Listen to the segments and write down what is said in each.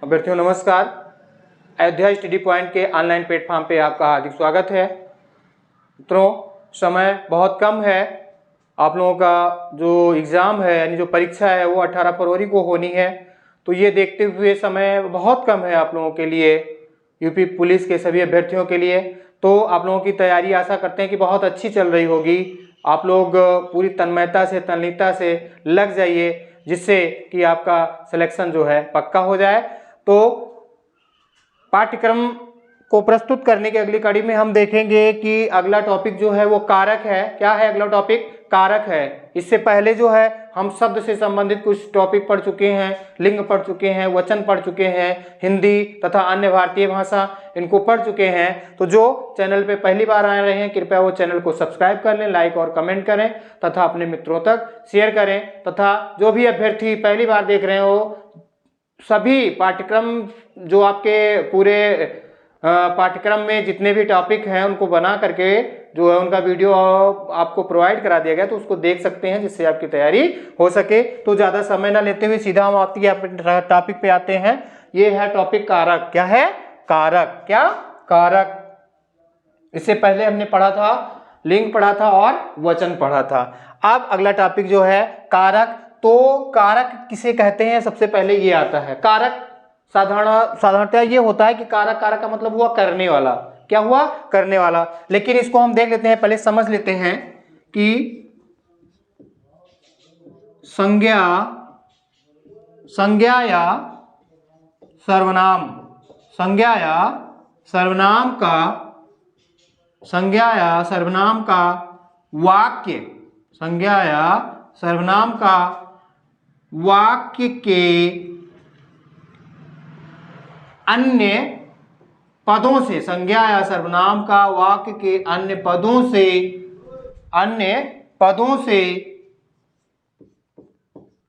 अभ्यर्थियों नमस्कार। Ayodhya study point के ऑनलाइन प्लेटफॉर्म पे आपका हार्दिक स्वागत है। मित्रों, समय बहुत कम है। आप लोगों का जो एग्ज़ाम है यानी जो परीक्षा है वो 18 फरवरी को होनी है, तो ये देखते हुए समय बहुत कम है आप लोगों के लिए, यूपी पुलिस के सभी अभ्यर्थियों के लिए। तो आप लोगों की तैयारी आशा करते हैं कि बहुत अच्छी चल रही होगी। आप लोग पूरी तन्मयता से तन्मयता से लग जाइए, जिससे कि आपका सिलेक्शन जो है पक्का हो जाए। तो पाठ्यक्रम को प्रस्तुत करने की अगली कड़ी में हम देखेंगे कि अगला टॉपिक जो है वो कारक है। क्या है अगला टॉपिक? कारक है। इससे पहले जो है हम शब्द से संबंधित कुछ टॉपिक पढ़ चुके हैं, लिंग पढ़ चुके हैं, वचन पढ़ चुके हैं, हिंदी तथा अन्य भारतीय भाषा इनको पढ़ चुके हैं। तो जो चैनल पे पहली बार आ रहे हैं कृपया वो चैनल को सब्सक्राइब कर लें, लाइक और कमेंट करें तथा अपने मित्रों तक शेयर करें। तथा जो भी अभ्यर्थी पहली बार देख रहे हो, सभी पाठ्यक्रम जो आपके पूरे पाठ्यक्रम में जितने भी टॉपिक हैं उनको बना करके जो है उनका वीडियो आपको प्रोवाइड करा दिया गया, तो उसको देख सकते हैं जिससे आपकी तैयारी हो सके। तो ज़्यादा समय ना लेते हुए सीधा हम आपके टॉपिक पे आते हैं। ये है टॉपिक कारक। क्या है? कारक। क्या? कारक। इससे पहले हमने पढ़ा था, लिंग पढ़ा था और वचन पढ़ा था। अब अगला टॉपिक जो है कारक। तो कारक किसे कहते हैं? सबसे पहले ये आता है कारक। साधारणतः ये होता है कि कारक का मतलब हुआ करने वाला। क्या हुआ? करने वाला। लेकिन इसको हम देख लेते हैं, पहले समझ लेते हैं कि संज्ञा या सर्वनाम, संज्ञा या सर्वनाम का वाक्य, संज्ञा या सर्वनाम का वाक्य के अन्य पदों से, संज्ञा या सर्वनाम का वाक्य के अन्य पदों से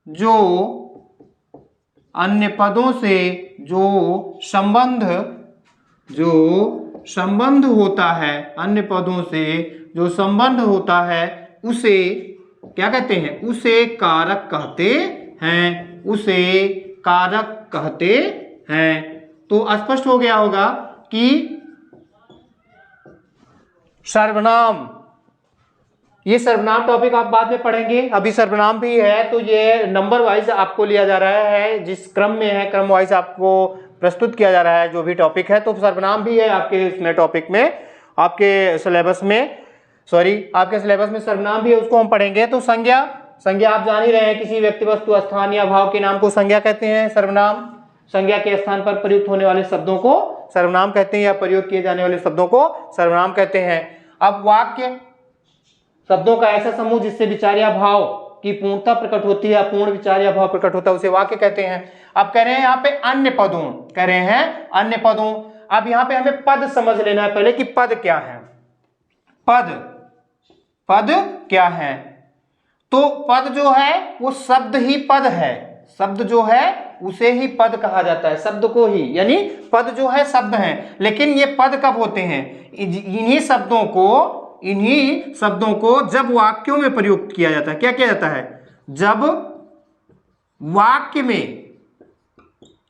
जो संबंध होता है, अन्य पदों से जो संबंध होता है उसे क्या कहते हैं? उसे कारक कहते हैं। उसे कारक कहते हैं। तो स्पष्ट हो गया होगा कि सर्वनाम, ये सर्वनाम टॉपिक आप बाद में पढ़ेंगे। अभी सर्वनाम भी है, तो ये नंबर वाइज आपको लिया जा रहा है, जिस क्रम में है क्रम वाइज आपको प्रस्तुत किया जा रहा है जो भी टॉपिक है। तो सर्वनाम भी है आपके इसमें टॉपिक में, आपके सिलेबस में सर्वनाम भी है, उसको हम पढ़ेंगे। तो संज्ञा आप जान ही रहे हैं, किसी व्यक्ति वस्तु स्थान या भाव के नाम को संज्ञा कहते हैं। सर्वनाम संज्ञा के स्थान पर प्रयुक्त होने वाले शब्दों को सर्वनाम कहते हैं, या प्रयोग किए जाने वाले शब्दों को सर्वनाम कहते हैं। अब वाक्य शब्दों का ऐसा समूह जिससे विचार या भाव की पूर्णता प्रकट होती है, पूर्ण विचार या भाव प्रकट होता है, उसे वाक्य कहते हैं। अब कह रहे हैं यहाँ पे अन्य पदों, कह रहे हैं अन्य पदों। अब यहाँ पे हमें पद समझ लेना है पहले कि पद क्या है। पद क्या है? तो पद जो है वो शब्द ही पद है। शब्द जो है उसे ही पद कहा जाता है, शब्द को ही, यानी पद जो है शब्द हैं। लेकिन ये पद कब होते हैं? इन्हीं शब्दों को जब वाक्यों में प्रयुक्त किया जाता है। क्या किया जाता है? जब वाक्य में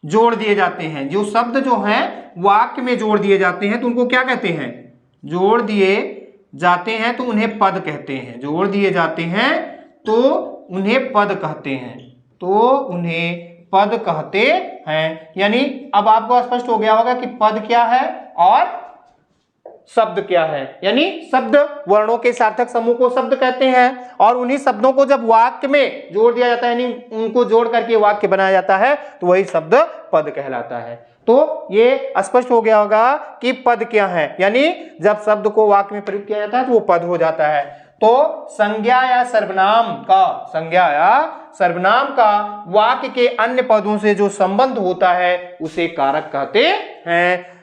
जोड़ दिए जाते हैं, जो शब्द जो हैं वाक्य में जोड़ दिए जाते हैं तो उनको क्या कहते हैं? जोड़ दिए जाते हैं तो उन्हें पद कहते हैं। जोड़ दिए जाते हैं तो उन्हें पद कहते हैं, तो उन्हें पद कहते हैं। यानी अब आपको स्पष्ट हो गया होगा कि पद क्या है और शब्द क्या है। यानी शब्द, वर्णों के सार्थक समूह को शब्द कहते हैं, और उन्हीं शब्दों को जब वाक्य में जोड़ दिया जाता है, यानी उनको जोड़ करके वाक्य बनाया जाता है, तो वही शब्द पद कहलाता है। तो ये स्पष्ट हो गया होगा कि पद क्या है। यानी जब शब्द को वाक्य में प्रयुक्त किया जाता है तो वो पद हो जाता है। तो संज्ञा या सर्वनाम का वाक्य के अन्य पदों से जो संबंध होता है उसे कारक कहते हैं।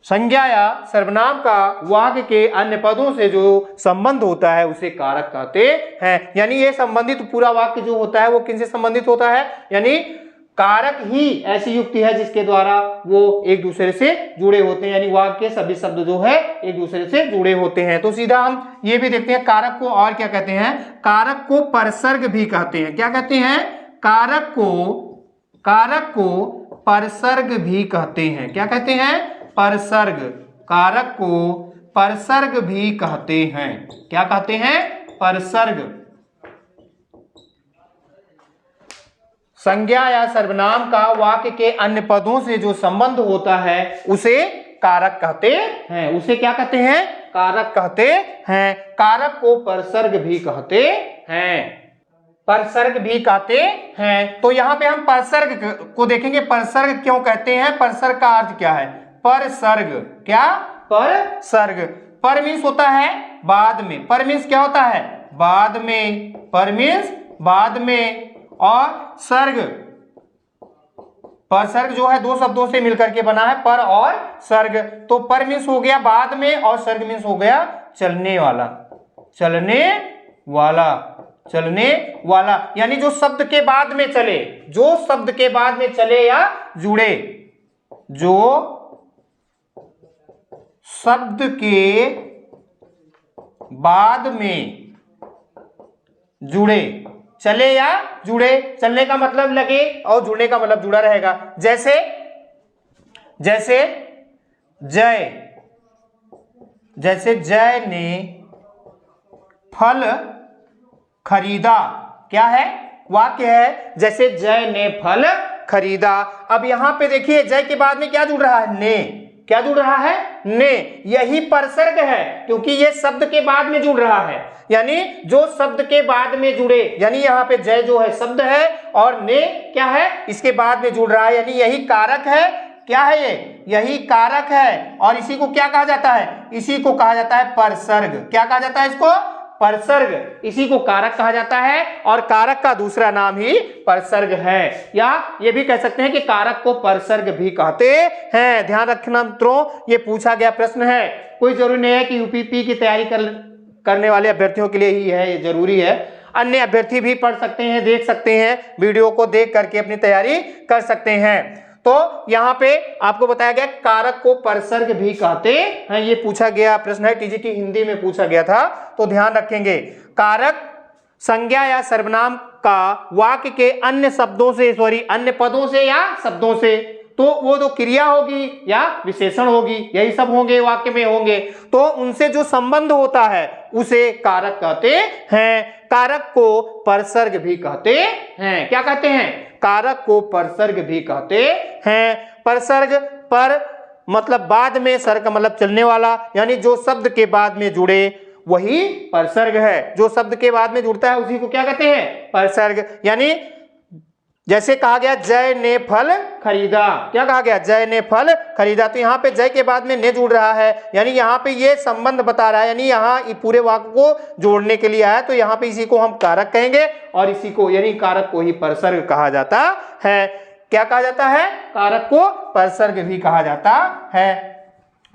संज्ञा या सर्वनाम का वाक्य के अन्य पदों से जो संबंध होता है उसे कारक कहते हैं। यानी ये संबंधित पूरा वाक्य जो होता है वो किनसे संबंधित होता है? यानी कारक ही ऐसी युक्ति है जिसके द्वारा वो एक दूसरे से जुड़े होते हैं, यानी वाक्य के सभी शब्द जो है एक दूसरे से जुड़े होते हैं। तो सीधा हम ये भी देखते हैं कारक को और क्या कहते हैं? कारक को परसर्ग भी कहते हैं। क्या कहते हैं? कारक को परसर्ग भी कहते हैं। क्या कहते हैं? परसर्ग। कारक को परसर्ग भी कहते हैं। क्या कहते हैं? परसर्ग। संज्ञा या सर्वनाम का वाक्य के अन्य पदों से जो संबंध होता है उसे कारक कहते हैं। उसे क्या कहते हैं? कारक कहते हैं। कारक को परसर्ग भी कहते हैं। परसर्ग भी कहते हैं। तो यहां पे हम परसर्ग को देखेंगे। परसर्ग क्यों कहते हैं? परसर्ग का अर्थ क्या है? परसर्ग। क्या? परसर्ग। पर मीन्स होता है बाद में। पर मीन्स क्या होता है? बाद में। पर मीन्स बाद में। और सर्ग, परसर्ग जो है दो शब्दों से मिलकर के बना है, पर और सर्ग। तो पर मीन्स हो गया बाद में और सर्ग मीन्स हो गया चलने वाला। चलने वाला। चलने वाला यानी जो शब्द के बाद में चले। जो शब्द के बाद में चले या जुड़े। जो शब्द के बाद में जुड़े। चले या जुड़े। चलने का मतलब लगे और जुड़ने का मतलब जुड़ा रहेगा। जैसे जैसे जय। जैसे जय ने फल खरीदा। क्या है? वाक्य है जैसे जय ने फल खरीदा। अब यहां पे देखिए जय के बाद में क्या जुड़ रहा है? ने। क्या जुड़ रहा है? ने। यही परसर्ग है क्योंकि ये शब्द के बाद में जुड़ रहा है। यानी जो शब्द के बाद में जुड़े, यानी यहाँ पे जय जो है शब्द है और ने क्या है? इसके बाद में जुड़ रहा है, यानी यही कारक है। क्या है ये? यही कारक है। और इसी को क्या कहा जाता है? इसी को कहा जाता है परसर्ग। क्या कहा जाता है इसको? परसर्ग। इसी को कारक कहा जाता है और कारक का दूसरा नाम ही परसर्ग है। या ये भी कह सकते हैं कि कारक को परसर्ग भी कहते हैं। ध्यान रखना मित्रों, ये पूछा गया प्रश्न है। कोई जरूरी नहीं है कि यूपीपी की तैयारी करने वाले अभ्यर्थियों के लिए ही है, ये जरूरी है। अन्य अभ्यर्थी भी पढ़ सकते हैं, देख सकते हैं, वीडियो को देख करके अपनी तैयारी कर सकते हैं। तो यहाँ पे आपको बताया गया कारक को परसर्ग भी कहते हैं। ये पूछा गया प्रश्न है, टीजीटी हिंदी में पूछा गया था, तो ध्यान रखेंगे। कारक संज्ञा या सर्वनाम का वाक्य के अन्य शब्दों से, सॉरी अन्य पदों से या शब्दों से, तो वो जो क्रिया होगी या विशेषण होगी, यही सब होंगे, वाक्य में होंगे, तो उनसे जो संबंध होता है उसे कारक कहते हैं। कारक को परसर्ग भी कहते हैं। क्या कहते हैं? कारक को परसर्ग भी कहते हैं। परसर्ग पर मतलब बाद में, सर्ग का मतलब चलने वाला, यानी जो शब्द के बाद में जुड़े वही परसर्ग है। जो शब्द के बाद में जुड़ता है उसी को क्या कहते हैं? परसर्ग। यानी जैसे कहा गया जय ने फल खरीदा। क्या कहा गया? जय ने फल खरीदा। तो यहाँ पे जय के बाद में ने जुड़ रहा है, यानी यहाँ पे ये संबंध बता रहा है, यानी यहाँ पूरे वाक्य को जोड़ने के लिए आया। तो यहाँ पे इसी को हम कारक कहेंगे और इसी को यानी कारक को ही परसर्ग कहा जाता है। क्या कहा जाता है? कारक को परसर्ग भी कहा जाता है।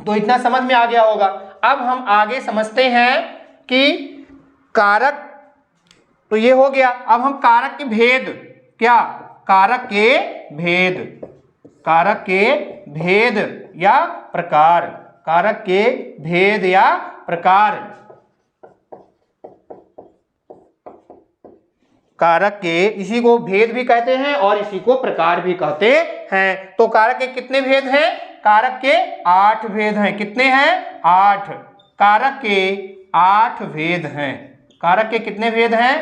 तो इतना समझ में आ गया होगा। अब हम आगे समझते हैं कि कारक तो ये हो गया। अब हम कारक के भेद, क्या? कारक के भेद। कारक के भेद या प्रकार। कारक के भेद या प्रकार। कारक के, इसी को भेद भी कहते हैं और इसी को प्रकार भी कहते हैं। तो कारक के कितने भेद हैं? कारक के 8 भेद हैं। कितने हैं? 8। कारक के 8 भेद हैं। कारक के कितने भेद हैं?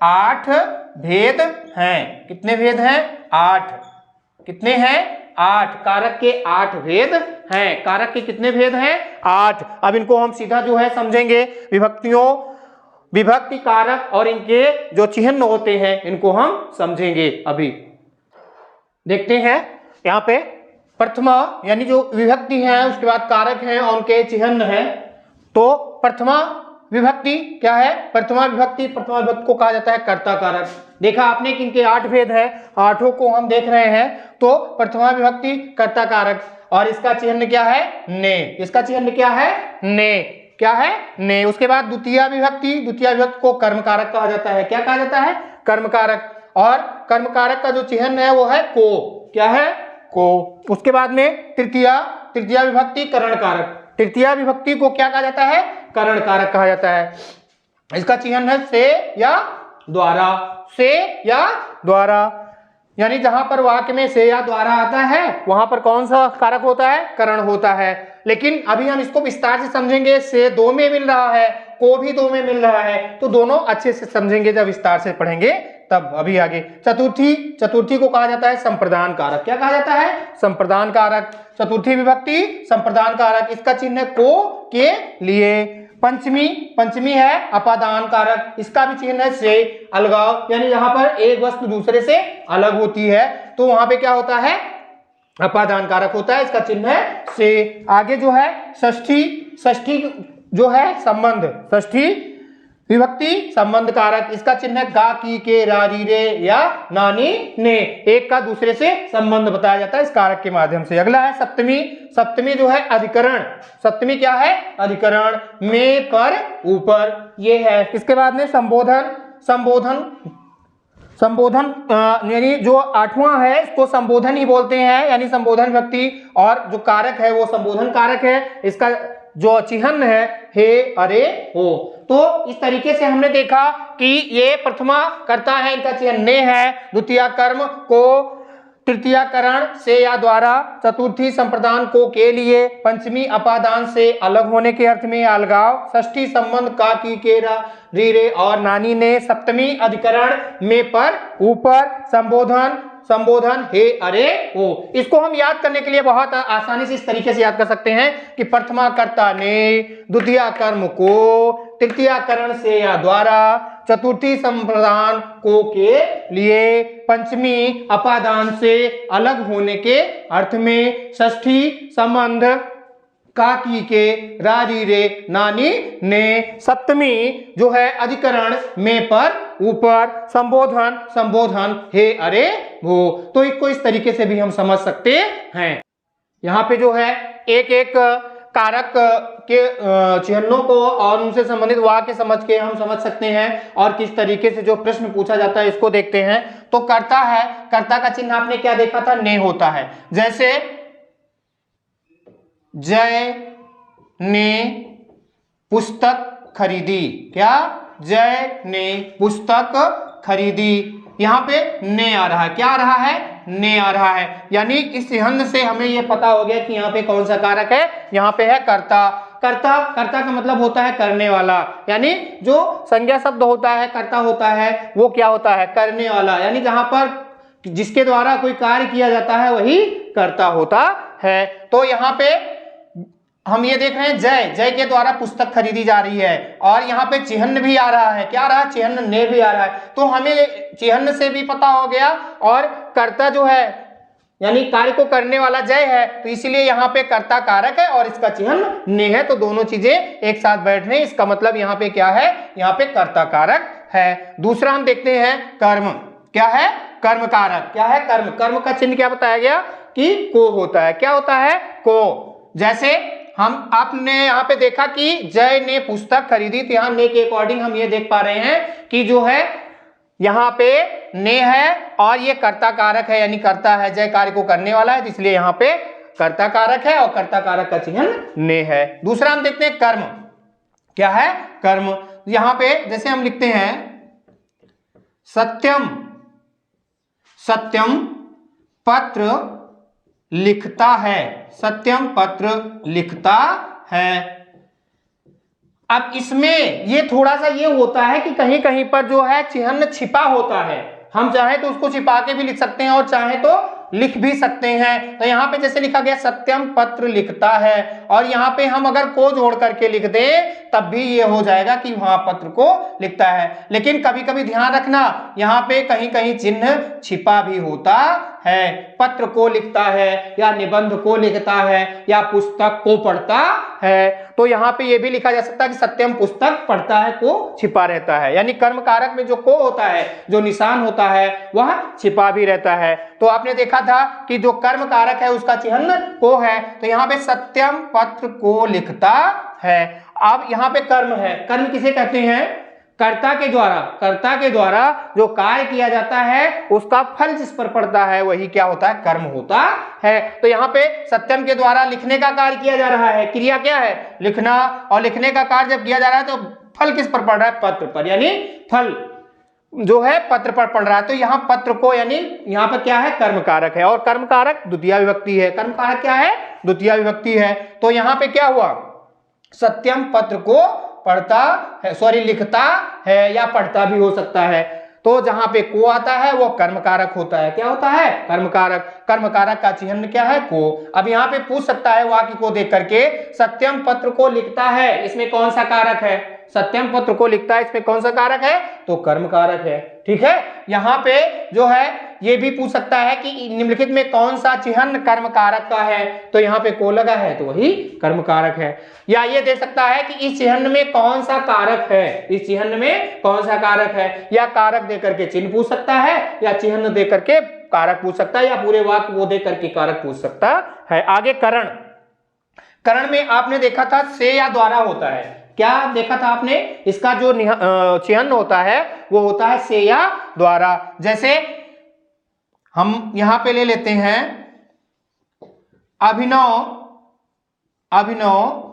8 भेद हैं। कितने भेद हैं? 8। कितने हैं? 8। कारक के 8 भेद हैं। कारक के कितने भेद हैं? 8। अब इनको हम सीधा जो है समझेंगे। विभक्तियों, विभक्ति कारक और इनके जो चिन्ह होते हैं इनको हम समझेंगे। अभी देखते हैं यहाँ पे प्रथमा यानी जो विभक्ति है, उसके बाद कारक है और उनके चिन्ह हैं। तो प्रथमा विभक्ति क्या है? प्रथमा विभक्ति, प्रथमा विभक्ति को कहा जाता है कर्ता कारक। देखा आपने कि इनके 8 भेद है, 8 को हम देख रहे हैं। तो प्रथमा विभक्ति कर्ता कारक और इसका चिन्ह क्या है? ने। इसका चिन्ह क्या है? ने। क्या है? ने। उसके बाद द्वितीय विभक्ति, द्वितीय विभक्ति को कर्म कारक कहा जाता है। क्या कहा जाता है? कर्म कारक। और कर्म कारक का जो चिन्ह है वो है को। क्या है? को। उसके बाद में तृतीय, तृतीय विभक्ति करण कारक। तृतीय विभक्ति को क्या कहा जाता है? करण कारक कहा जाता है। इसका चिन्ह है से या द्वारा। से या द्वारा। यानी जहां पर वाक्य में से या द्वारा आता है वहां पर कौन सा कारक होता है, करण होता है। लेकिन अभी हम इसको विस्तार से समझेंगे। से दो में मिल रहा है, को भी दो में मिल रहा है, तो दोनों अच्छे से समझेंगे जब विस्तार से पढ़ेंगे तब। अभी आगे चतुर्थी को कहा जाता है संप्रदान कारक। क्या कहा जाता है, संप्रदान कारक। चतुर्थी विभक्ति संप्रदान कारक, इसका चिन्ह है को के लिए। पंचमी है अपादान कारक, इसका भी चिन्ह है से, अलगाव, यानी जहां पर एक वस्तु दूसरे से अलग होती है तो वहां पे क्या होता है, अपादान कारक होता है, इसका चिन्ह है से। आगे जो है षष्ठी जो है संबंध, षष्ठी विभक्ति संबंध कारक, इसका चिन्ह है गा की के रा री रे या नानी ने, एक का दूसरे से संबंध बताया जाता है इस कारक के माध्यम से। अगला है सप्तमी जो है अधिकरण। सप्तमी क्या है, अधिकरण, में पर ऊपर, ये है। इसके बाद में संबोधन यानी जो आठवां है इसको संबोधन ही बोलते हैं, यानी संबोधन व्यक्ति, और जो कारक है वो संबोधन कारक है। इसका जो चिन्ह है हे अरे हो। तो इस तरीके से हमने देखा कि ये प्रथमा कर्ता है, इनका चिन्ह ने है, द्वितीय कर्म को, तृतीय करण से या द्वारा, चतुर्थी संप्रदान को के लिए, पंचमी अपादान से अलग होने के अर्थ में अलगाव, षष्ठी संबंध का की के रा री रे और नानी ने, सप्तमी अधिकरण में पर ऊपर, संबोधन हे अरे हो। इसको हम याद करने के लिए बहुत आसानी से इस तरीके से याद कर सकते हैं कि प्रथमा कर्ता ने, द्वितीय कर्म को, तृतीय करण से या द्वारा, चतुर्थी संप्रदान को के लिए, पंचमी अपादान से अलग होने के अर्थ में, षष्ठी संबंध का की के रा री रे नानी ने, सप्तमी जो है अधिकरण में पर ऊपर, संबोधन हे अरे हो। तो इसको इस तरीके से भी हम समझ सकते हैं। यहाँ पे जो है एक एक कारक के चिन्हों को और उनसे संबंधित वाक्य समझ के हम समझ सकते हैं, और किस तरीके से जो प्रश्न पूछा जाता है इसको देखते हैं। तो कर्ता है, कर्ता का चिन्ह आपने क्या देखा था, ने होता है। जैसे जय ने पुस्तक खरीदी, क्या, जय ने पुस्तक खरीदी, यहां पे ने आ रहा है, क्या आ रहा है, ने आ रहा है। यानी इस चिन्ह से हमें यह पता हो गया कि यहाँ पे कौन सा कारक है, यहाँ पे है कर्ता। कर्ता का मतलब होता है करने वाला, यानी जो संज्ञा शब्द होता है, कर्ता होता है, वो क्या होता है, करने वाला, यानी जहां पर जिसके द्वारा कोई कार्य किया जाता है वही कर्ता होता है। तो यहाँ पे हम ये देख रहे हैं जय के द्वारा पुस्तक खरीदी जा रही है, और यहाँ पे चिन्ह भी आ रहा है, क्या आ रहा है, चिन्ह ने भी आ रहा है। तो हमें चिन्ह से भी पता हो गया, और कर्ता जो है यानी कार्य को करने वाला जय है, तो इसीलिए यहाँ पे कर्ता कारक है और इसका चिन्ह ने है। तो दोनों चीजें एक साथ बैठ रही हैं, इसका मतलब यहाँ पे क्या है, यहाँ पे कर्ता कारक है। दूसरा हम देखते हैं कर्म, क्या है, कर्म कारक, क्या है, कर्म का चिन्ह क्या बताया गया कि को होता है, क्या होता है, को। जैसे आपने यहाँ पे देखा कि जय ने पुस्तक खरीदी, तो यहाँ ने के अकॉर्डिंग हम ये देख पा रहे हैं कि जो है यहाँ पे ने है और ये कर्ता कारक है, यानी कर्ता है, जय कार्य को करने वाला है, इसलिए यहाँ पे कर्ता कारक है और कर्ता कारक का चिन्ह ने है। दूसरा हम देखते हैं कर्म, क्या है, कर्म। यहाँ पे जैसे हम लिखते हैं सत्यम पत्र लिखता है, सत्यम पत्र लिखता है। अब इसमें ये थोड़ा सा ये होता है कि कहीं कहीं पर जो है चिन्ह छिपा होता है, हम चाहे तो उसको छिपा के भी लिख सकते हैं और चाहे तो लिख भी सकते हैं। तो यहाँ पे जैसे लिखा गया सत्यम पत्र लिखता है, और यहाँ पे हम अगर को जोड़ करके लिख दें तब भी ये हो जाएगा कि वहां पत्र को लिखता है। लेकिन कभी कभी ध्यान रखना, यहाँ पे कहीं कहीं चिन्ह छिपा भी होता है, पत्र को लिखता है या निबंध को लिखता है या पुस्तक को पढ़ता है। तो यहाँ पे ये भी लिखा जा सकता है कि सत्यम पुस्तक पढ़ता है, को छिपा रहता है, यानी कर्म कारक में जो को होता है, जो निशान होता है, वह छिपा भी रहता है। तो आपने देखा था कि जो कर्म कारक है उसका चिन्ह को है, तो यहाँ पे सत्यम पत्र को लिखता है। अब यहाँ पे कर्म है, कर्म किसे कहते हैं, कर्ता के द्वारा जो कार्य किया जाता है उसका फल जिस पर पड़ता है वही क्या होता है, कर्म होता है। तो यहाँ पे सत्यम के द्वारा लिखने का कार्य किया जा रहा है, क्रिया क्या है, लिखना, और लिखने का कार्य जब किया जा रहा है तो फल किस पर पड़ रहा है, पत्र पर, यानी फल जो है पत्र पर पढ़ रहा है, तो यहाँ पत्र को यानी यहाँ पर क्या है, कर्म कारक है, और कर्म कारक द्वितीय विभक्ति है। कर्म कारक क्या है, द्वितीय विभक्ति है। तो यहाँ पे क्या हुआ, सत्यम पत्र को पढ़ता है, सॉरी लिखता है, या पढ़ता भी हो सकता है। तो जहां पे को आता है वो कर्म कारक होता है। क्या होता है, कर्म कारक। कर्म कारक का चिन्ह क्या है, को। अब यहाँ पे पूछ सकता है वाक्य को देख करके, सत्यम पत्र को लिखता है, इसमें कौन सा कारक है, सत्यम पत्र को लिखता है, इसमें कौन सा कारक है, तो कर्म कारक है। ठीक है, यहाँ पे जो है ये भी पूछ सकता है कि निम्नलिखित में कौन सा चिन्ह कर्म कारक का है, तो यहाँ पे को लगा है तो वही कर्म कारक है। या ये दे सकता है कि इस चिन्ह में कौन सा कारक है, इस चिन्ह में कौन सा कारक है, या कारक दे करके चिन्ह पूछ सकता है, या चिन्ह दे करके कारक पूछ सकता है, या पूरे वाक्य को दे करके कारक पूछ सकता है। आगे करण। करण में आपने देखा था से या द्वारा होता है। क्या देखा था आपने, इसका जो चिन्ह होता है वो होता है से या द्वारा। जैसे हम यहां पे ले लेते हैं अभिनव, अभिनव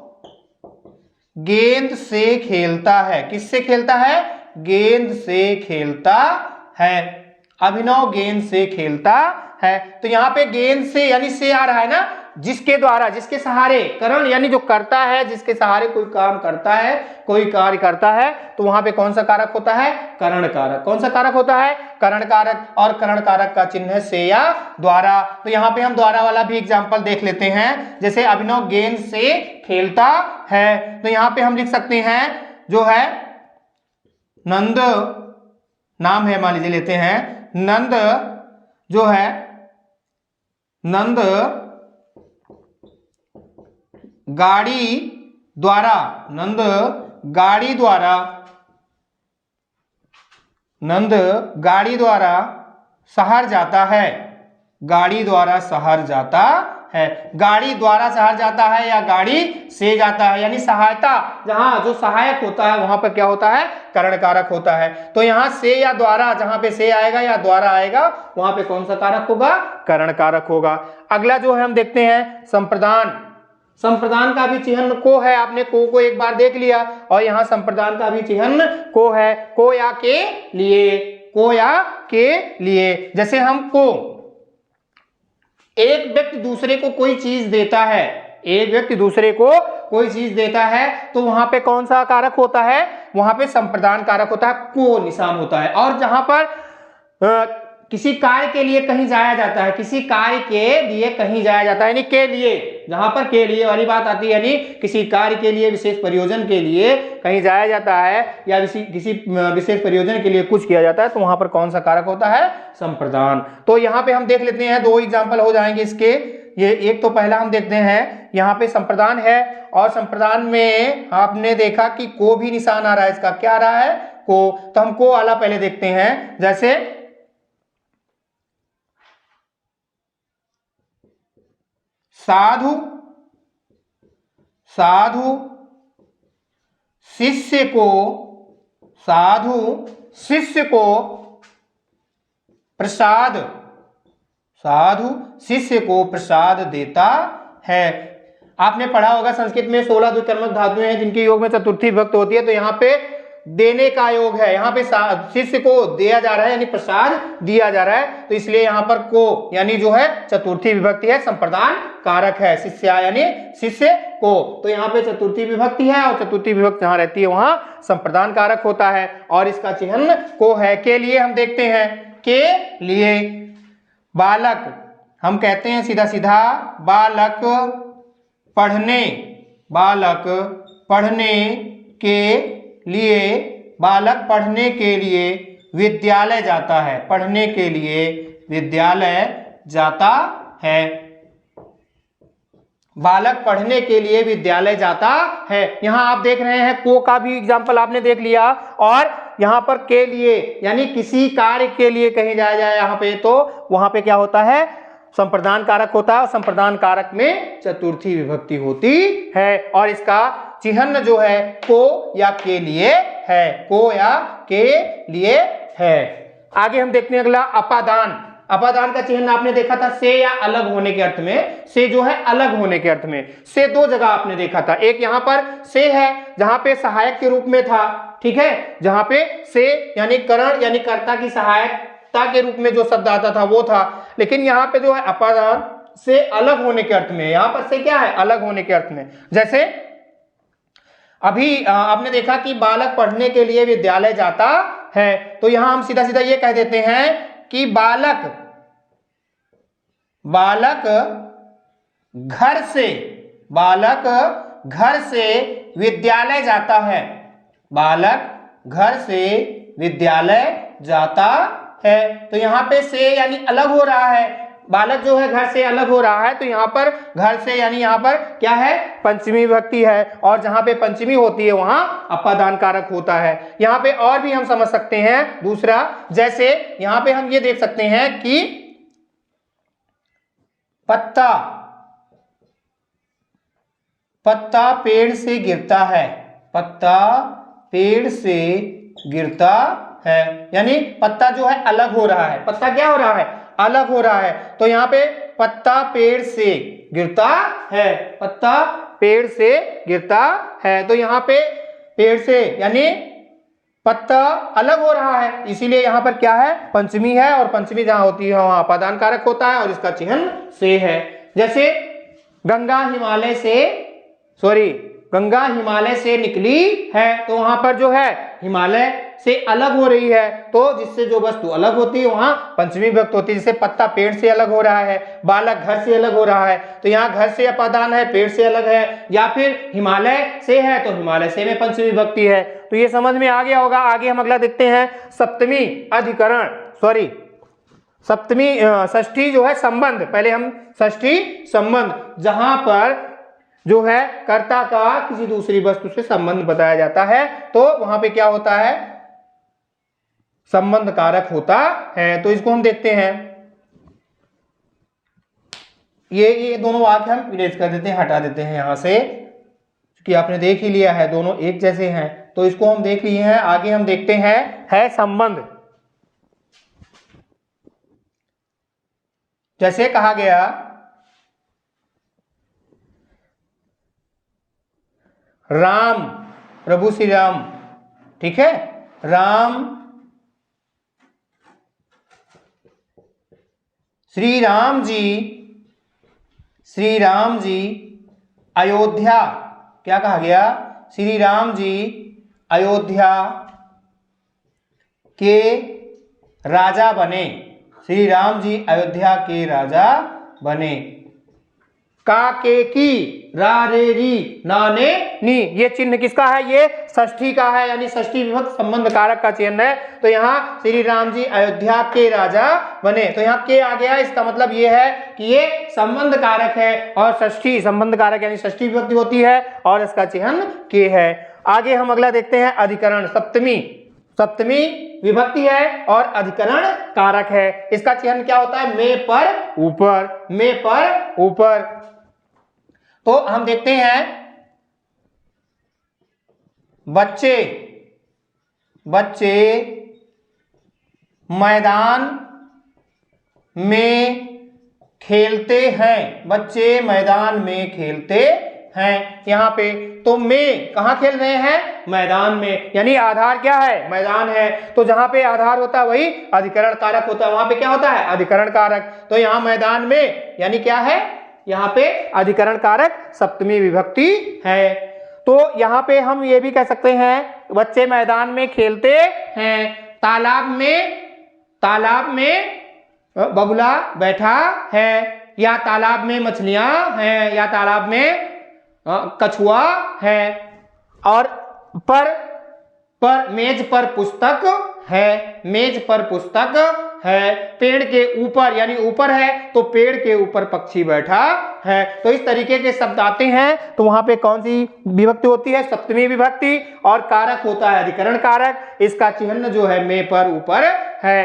गेंद से खेलता है। किससे खेलता है, गेंद से खेलता है। अभिनव गेंद से खेलता है। तो यहां पे गेंद से यानी से आ रहा है ना, जिसके द्वारा, जिसके सहारे, करण यानी जो करता है, जिसके सहारे कोई काम करता है, कोई कार्य करता है, तो वहां पे कौन सा कारक होता है, करण कारक। कौन सा कारक होता है, करण कारक। और करण कारक का चिन्ह है से या द्वारा। तो यहाँ पे हम द्वारा वाला भी एग्जाम्पल देख लेते हैं। जैसे अभिनव गेंद से खेलता है, तो यहाँ पे हम लिख सकते हैं जो है नंद, नाम है मान लीजिए लेते हैं, नंद जो है, नंद गाड़ी द्वारा, नंद गाड़ी द्वारा, नंद गाड़ी द्वारा शहर जाता है। गाड़ी द्वारा शहर जाता है। गाड़ी द्वारा शहर जाता है या गाड़ी से जाता है, यानी सहायता, जहां जो सहायक होता है वहां पर क्या होता है, करण कारक होता है। तो यहां से या द्वारा, जहां पे से आएगा या द्वारा आएगा वहां पे कौन सा कारक होगा, करण कारक होगा। अगला जो है हम देखते हैं संप्रदान। संप्रदान का भी चिन्ह को है, आपने को एक बार देख लिया, और यहाँ संप्रदान का भी चिन्ह को है, को या के लिए, को या के लिए। जैसे हम को, एक व्यक्ति दूसरे को कोई चीज देता है, एक व्यक्ति दूसरे को कोई चीज देता है, तो वहां पे कौन सा कारक होता है, वहां पे संप्रदान कारक होता है, को निशान होता है। और जहां पर किसी कार्य के लिए कहीं जाया जाता है, किसी कार्य के लिए कहीं जाया जाता है, यानी के लिए, जहां पर के लिए वाली बात आती है, यानी किसी कार्य के लिए, विशेष प्रयोजन के लिए कहीं जाया जाता है, या किसी विशेष प्रयोजन के लिए कुछ किया जाता है, तो वहां पर कौन सा कारक होता है, संप्रदान। तो यहाँ पे हम देख लेते हैं, दो एग्जाम्पल हो जाएंगे इसके। ये एक तो पहला हम देखते हैं, यहाँ पे संप्रदान है, और संप्रदान में आपने देखा कि को भी निशान आ रहा है, इसका क्या आ रहा है, को। तो हम को वाला पहले देखते हैं। जैसे साधु, साधु शिष्य को, साधु शिष्य को प्रसाद, साधु शिष्य को प्रसाद देता है। आपने पढ़ा होगा संस्कृत में 16 द्विकर्मक धातुएं हैं जिनके योग में चतुर्थी विभक्त होती है। तो यहाँ पे देने का योग है, यहाँ पे शिष्य को दिया जा रहा है, यानी प्रसाद दिया जा रहा है, तो इसलिए यहाँ पर को यानी जो है चतुर्थी विभक्ति है, संप्रदान कारक है, शिष्य यानी शिष्य को। तो यहाँ पे चतुर्थी विभक्ति है, और चतुर्थी विभक्ति जहां रहती है वहां संप्रदान कारक होता है, और इसका चिन्ह को है। के लिए हम देखते हैं, के लिए बालक, हम कहते हैं सीधा सीधा बालक पढ़ने, बालक पढ़ने के लिए, बालक पढ़ने के लिए विद्यालय जाता है, पढ़ने के लिए विद्यालय जाता है। बालक पढ़ने के लिए विद्यालय जाता है। यहां आप देख रहे हैं को का भी एग्जाम्पल आपने देख लिया, और यहां पर के लिए यानी किसी कार्य के लिए कहीं जाया जाए यहाँ पे, तो वहां पे क्या होता है, संप्रदान कारक होता है, और संप्रदान कारक में चतुर्थी विभक्ति होती है, और इसका चिन्ह जो है को या के लिए है, को या के लिए है। आगे हम देखते हैं अगला अपादान। अपादान का चिन्ह आपने देखा था से या अलग होने के अर्थ में, से जो है अलग होने के अर्थ में। से दो जगह आपने देखा था, एक यहाँ पर से है जहां पे सहायक के रूप में था, ठीक है, जहां पे से यानी करण यानी कर्ता की सहायता के रूप में जो शब्द आता था वो था, लेकिन यहाँ पे जो है अपादान से अलग होने के अर्थ में, यहां पर से क्या है, अलग होने के अर्थ में। जैसे अभी आपने देखा कि बालक पढ़ने के लिए विद्यालय जाता है, तो यहां हम सीधा सीधा ये कह देते हैं कि बालक घर से विद्यालय जाता है, बालक घर से विद्यालय जाता है। तो यहाँ पे से यानी अलग हो रहा है, बालक जो है घर से अलग हो रहा है, तो यहाँ पर घर से यानी यहाँ पर क्या है, पंचमी विभक्ति है, और जहां पे पंचमी होती है वहां अपादान कारक होता है। यहाँ पे और भी हम समझ सकते हैं दूसरा, जैसे यहाँ पे हम ये देख सकते हैं कि पत्ता पेड़ से गिरता है, पत्ता पेड़ से गिरता है, यानी पत्ता जो है अलग हो रहा है, पत्ता क्या हो रहा है, अलग हो रहा है। तो यहाँ पे पत्ता पेड़ से गिरता है, पत्ता पेड़ से गिरता है, तो यहाँ पे पेड़ से यानी पत्ता अलग हो रहा है, इसीलिए यहाँ पर क्या है, पंचमी है, और पंचमी जहां होती है वहां अपादान कारक होता है, और इसका चिन्ह से है। जैसे गंगा हिमालय से निकली है, तो वहां पर जो है हिमालय से अलग हो रही है, तो जिससे जो वस्तु अलग होती है वहां पंचमी विभक्ति होती है। जैसे पत्ता पेड़ से अलग हो रहा है, बालक घर से अलग हो रहा है, तो यहाँ घर से अपादान है, पेड़ से अलग है, या फिर हिमालय से है तो हिमालय से में पंचमी विभक्ति है। तो ये समझ में आ गया होगा। आगे हम अगला देखते हैं षष्ठी जो है संबंध। पहले हम षष्ठी संबंध, जहां पर जो है कर्ता का किसी दूसरी वस्तु से संबंध बताया जाता है, तो वहां पे क्या होता है, संबंध कारक होता है। तो इसको हम देखते हैं, ये दोनों वाक्य हम इरेज कर देते हैं, हटा देते हैं यहां से, क्योंकि आपने देख ही लिया है दोनों एक जैसे हैं, तो इसको हम देख लिए हैं। आगे हम देखते हैं है संबंध। जैसे कहा गया राम, प्रभु श्री राम, ठीक है, श्री राम जी अयोध्या, क्या कहा गया, श्री राम जी अयोध्या के राजा बने, श्री राम जी अयोध्या के राजा बने। का के की रा रे री ना ने नी, ये चिन्ह किसका है, ये षष्ठी का है, यानी षष्ठी विभक्त संबंध कारक का चिन्ह है। तो यहाँ श्री राम जी अयोध्या के राजा बने, तो यहाँ के आ गया, इसका मतलब ये है कि ये संबंध कारक है, और षष्ठी संबंध कारक यानी षष्ठी विभक्ति होती है, और इसका चिन्ह के है। आगे हम अगला देखते हैं अधिकरण। सप्तमी विभक्ति है और अधिकरण कारक है। इसका चिन्ह क्या होता है, में पर ऊपर। तो हम देखते हैं बच्चे मैदान में खेलते हैं, बच्चे मैदान में खेलते हैं। यहाँ पे तो में कहाँ खेल रहे हैं, मैदान में, यानी आधार क्या है, मैदान है। तो जहां पे आधार होता है वही अधिकरण कारक होता है, वहां पे क्या होता है, अधिकरण कारक। तो यहाँ मैदान में यानी क्या है, यहाँ पे अधिकरण कारक सप्तमी विभक्ति है। तो यहाँ पे हम ये भी कह सकते हैं बच्चे मैदान में खेलते हैं, तालाब में बगुला बैठा है, या तालाब में मछलियां हैं, या तालाब में कछुआ है, और पर मेज पर पुस्तक है, पेड़ के ऊपर यानी ऊपर है, तो पेड़ के ऊपर पक्षी बैठा है। तो इस तरीके के शब्द आते हैं, तो वहां पे कौन सी विभक्ति होती है, सप्तमी विभक्ति, और कारक होता है अधिकरण कारक। इसका चिन्ह जो है में पर ऊपर है।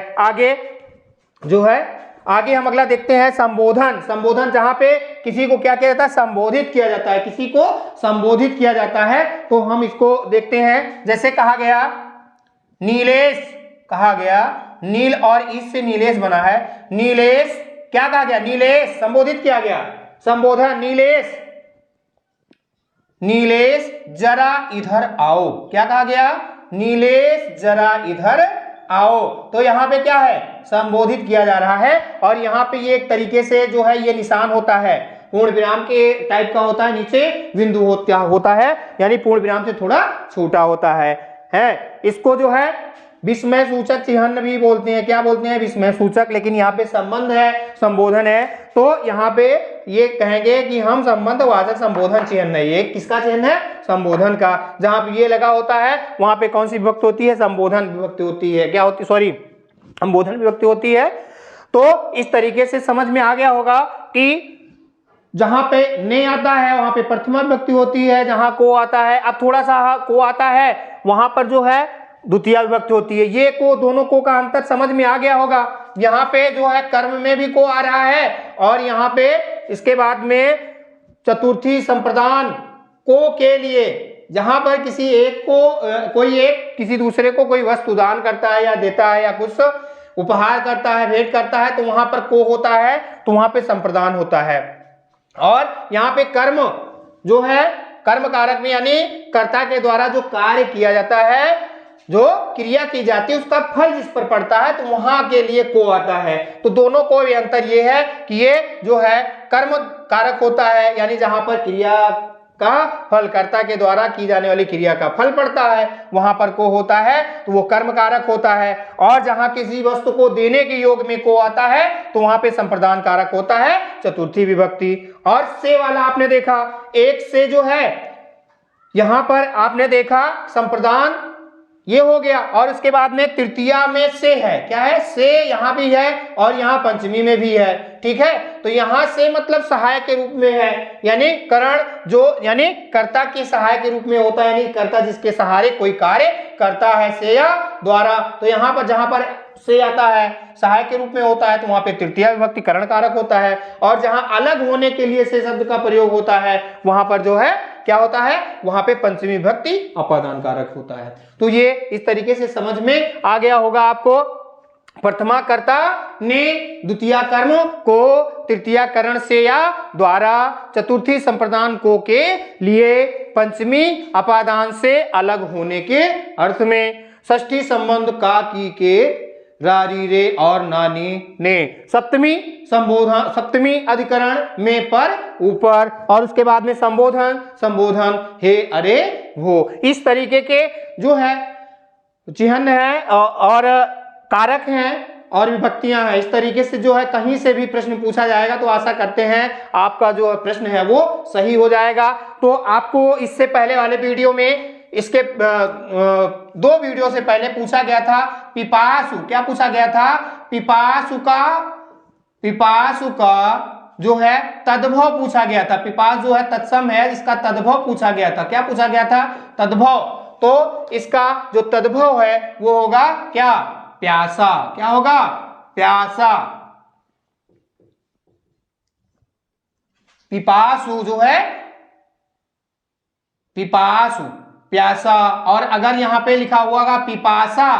आगे हम अगला देखते हैं संबोधन, जहां पे किसी को क्या किया जाता है, संबोधित किया जाता है, किसी को संबोधित किया जाता है। तो हम इसको देखते हैं, जैसे कहा गया नील और इस से नीलेश बना है, नीलेश, क्या कहा गया, नीलेश संबोधित किया गया, संबोधन, नीलेश जरा इधर आओ, क्या कहा गया, नीलेश जरा इधर आओ। तो यहाँ पे क्या है, संबोधित किया जा रहा है। और यहाँ पे ये एक तरीके से जो है ये निशान होता है, पूर्ण विराम के टाइप का होता है, नीचे बिंदु होता है, यानी पूर्ण विराम से थोड़ा छोटा होता है। इसको जो है विस्मय सूचक चिन्ह भी बोलते हैं। क्या बोलते हैं, विस्मय सूचक। लेकिन यहाँ पे संबंध है, संबोधन है, तो यहाँ पे ये कहेंगे कि हम संबंधवाचक संबोधन चिन्ह है। ये किसका चिन्ह है, संबोधन का। जहां पे ये लगा होता है वहां पे कौन सी विभक्ति होती है, संबोधन विभक्ति होती है। क्या होती, सॉरी, संबोधन विभक्ति होती है। तो इस तरीके से समझ में आ गया होगा कि जहां पे ने आता है वहां पे प्रथमा विभक्ति होती है, जहां को आता है, अब थोड़ा सा को आता है वहां पर जो है द्वितीय विभक्ति होती है। ये को, दोनों को का अंतर समझ में आ गया होगा। यहाँ पे जो है कर्म में भी को आ रहा है, और यहाँ पे इसके बाद में चतुर्थी संप्रदान को के लिए, जहां पर किसी एक को कोई एक किसी दूसरे को कोई वस्तु दान करता है या देता है या कुछ उपहार करता है, भेंट करता है, तो वहां पर को होता है, तो वहां पे संप्रदान होता है। और यहाँ पे कर्म जो है कर्म कारक में, यानी कर्ता के द्वारा जो कार्य किया जाता है, जो क्रिया की जाती है, उसका फल जिस पर पड़ता है, तो वहां के लिए को आता है। तो दोनों को भी अंतर ये है कि ये जो है कर्म कारक होता है, यानी जहां पर क्रिया का फल कर्ता के द्वारा की जाने वाली क्रिया का फल पड़ता है वहां पर को होता है, तो वो कर्म कारक होता है। और जहां किसी वस्तु को देने के योग में को आता है, तो वहां पे संप्रदान कारक होता है, चतुर्थी विभक्ति। और से वाला आपने देखा, एक से जो है यहां पर आपने देखा संप्रदान ये हो गया, और उसके बाद में तृतीया में से है, क्या है, से यहां भी है और यहां पंचमी में भी है, ठीक है। तो यहां से मतलब सहायक के रूप में है, यानी करण जो यानी कर्ता के सहायक के रूप में होता है, यानी कर्ता जिसके सहारे कोई कार्य करता है, से या द्वारा। तो यहाँ पर जहां पर से आता है सहायक के रूप में होता है, तो वहां पे तृतीया विभक्ति करण कारक होता है। और जहां अलग होने के लिए से शब्द का प्रयोग होता है, वहां पर जो है क्या होता है, वहां पे पंचमी विभक्ति अपादान कारक होता है। तो ये इस तरीके से समझ में आ गया होगा आपको। प्रथमा कर्ता ने द्वितीय कर्म को तृतीय करण से या द्वारा, चतुर्थी संप्रदान को के लिए, पंचमी अपादान से अलग होने के अर्थ में, षष्ठी संबंध का की के, रारी रे और नानी ने, सप्तमी संबोधन, सप्तमी अधिकरण में पर ऊपर, और उसके बाद में संबोधन, संबोधन हे अरे वो। इस तरीके के जो है चिन्ह है और कारक हैं और विभक्तियां हैं। इस तरीके से जो है कहीं से भी प्रश्न पूछा जाएगा, तो आशा करते हैं आपका जो प्रश्न है वो सही हो जाएगा। तो आपको इससे पहले वाले वीडियो में, इसके 2 वीडियो से पहले पूछा गया था पिपासु, क्या पूछा गया था, पिपासु का जो है तद्भव पूछा गया था। पिपास जो है तत्सम है, इसका तद्भव पूछा गया था। क्या पूछा गया था, तद्भव। तो इसका जो तद्भव है वो होगा क्या, प्यासा। क्या होगा, प्यासा। पिपासु जो है पिपासु, प्यासा। और अगर यहां पे लिखा हुआ होगा पिपासा,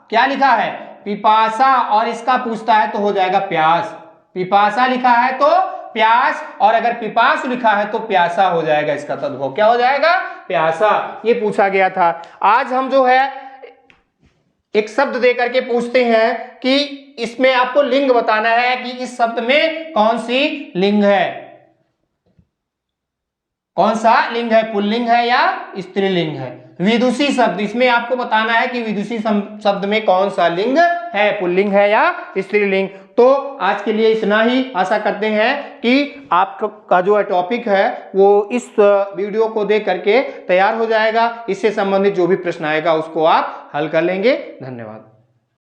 क्या लिखा है, पिपासा, और इसका पूछता है तो हो जाएगा प्यास। पिपासा लिखा है तो प्यास, और अगर पिपास लिखा है तो प्यासा हो जाएगा, इसका तद्भव क्या हो जाएगा, प्यासा। ये पूछा गया था। आज हम जो है एक शब्द दे करके पूछते हैं कि इसमें आपको लिंग बताना है कि इस शब्द में कौन सी लिंग है, कौन सा लिंग है, पुल्लिंग है या स्त्रीलिंग है। विदुषी शब्द, इसमें आपको बताना है कि विदुषी शब्द में कौन सा लिंग है, पुल्लिंग है या स्त्रीलिंग। तो आज के लिए इतना ही। आशा करते हैं कि आपका जो टॉपिक है वो इस वीडियो को देख करके तैयार हो जाएगा। इससे संबंधित जो भी प्रश्न आएगा उसको आप हल कर लेंगे। धन्यवाद।